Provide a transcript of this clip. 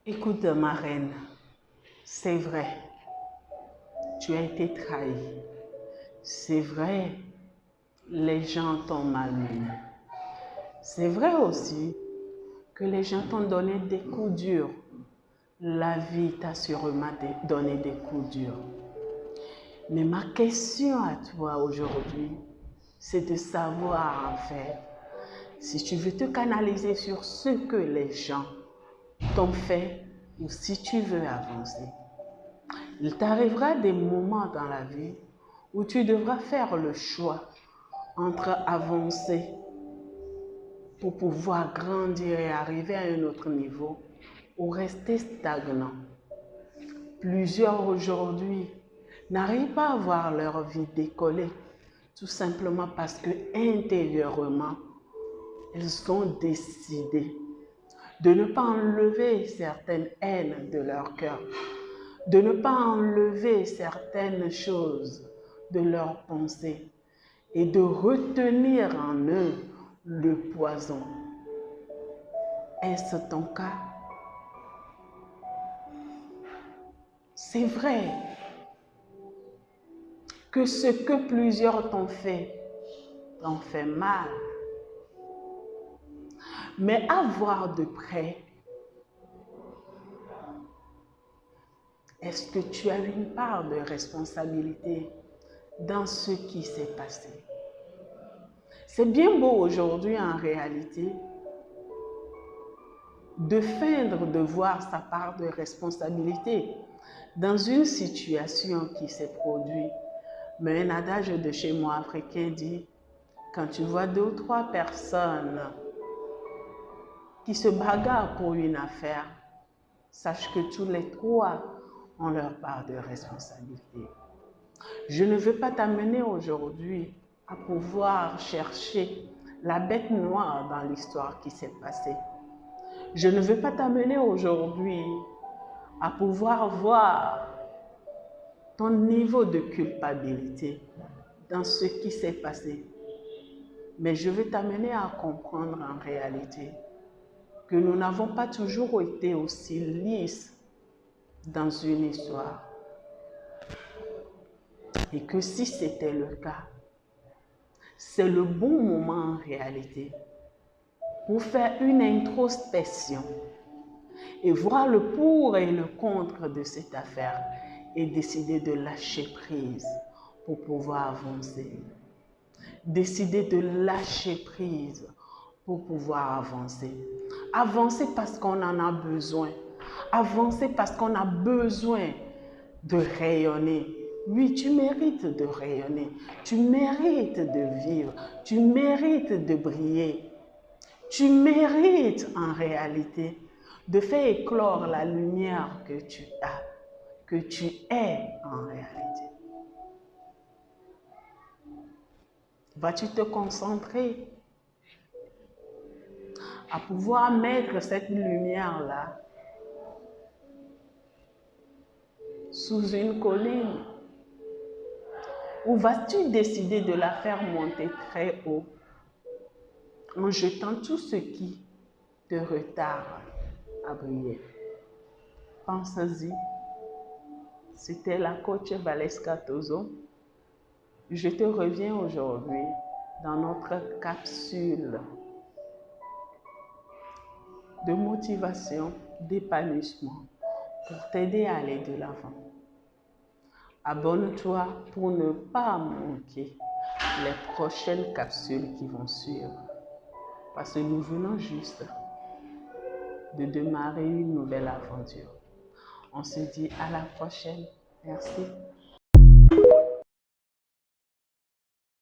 Écoute, ma reine, c'est vrai, tu as été trahie. C'est vrai, les gens t'ont malmené. C'est vrai aussi que les gens t'ont donné des coups durs. La vie t'a sûrement donné des coups durs. Mais ma question à toi aujourd'hui, c'est de savoir en fait, si tu veux te canaliser sur ce que les gens t'ont fait ou si tu veux avancer. Il t'arrivera des moments dans la vie où tu devras faire le choix entre avancer pour pouvoir grandir et arriver à un autre niveau ou rester stagnant. Plusieurs aujourd'hui n'arrivent pas à voir leur vie décoller tout simplement parce que intérieurement, ils ont décidé de ne pas enlever certaines haines de leur cœur, de ne pas enlever certaines choses de leur pensée et de retenir en eux le poison. Est-ce ton cas? C'est vrai que ce que plusieurs t'ont fait mal. Mais à voir de près, est-ce que tu as une part de responsabilité dans ce qui s'est passé? C'est bien beau aujourd'hui en réalité de feindre de voir sa part de responsabilité dans une situation qui s'est produite. Mais un adage de chez moi africain dit, quand tu vois 2 ou 3 personnes qui se bagarrent pour une affaire, sache que tous les 3 ont leur part de responsabilité. Je ne veux pas t'amener aujourd'hui à pouvoir chercher la bête noire dans l'histoire qui s'est passée. Je ne veux pas t'amener aujourd'hui à pouvoir voir ton niveau de culpabilité dans ce qui s'est passé. Mais je veux t'amener à comprendre en réalité que nous n'avons pas toujours été aussi lisses dans une histoire. Et que si c'était le cas, c'est le bon moment en réalité pour faire une introspection et voir le pour et le contre de cette affaire et décider de lâcher prise pour pouvoir avancer. Décider de lâcher prise pour pouvoir avancer. Avancer parce qu'on en a besoin. Avancer parce qu'on a besoin de rayonner. Oui, tu mérites de rayonner. Tu mérites de vivre. Tu mérites de briller. Tu mérites en réalité de faire éclore la lumière que tu as, que tu es en réalité. Vas-tu te concentrer à pouvoir mettre cette lumière-là sous une colline? Ou vas-tu décider de la faire monter très haut en jetant tout ce qui te retarde à briller? Pense-y. C'était la coach Valeska Tozo. Je te reviens aujourd'hui dans notre capsule de motivation, d'épanouissement pour t'aider à aller de l'avant. Abonne-toi pour ne pas manquer les prochaines capsules qui vont suivre. Parce que nous venons juste de démarrer une nouvelle aventure. On se dit à la prochaine. Merci.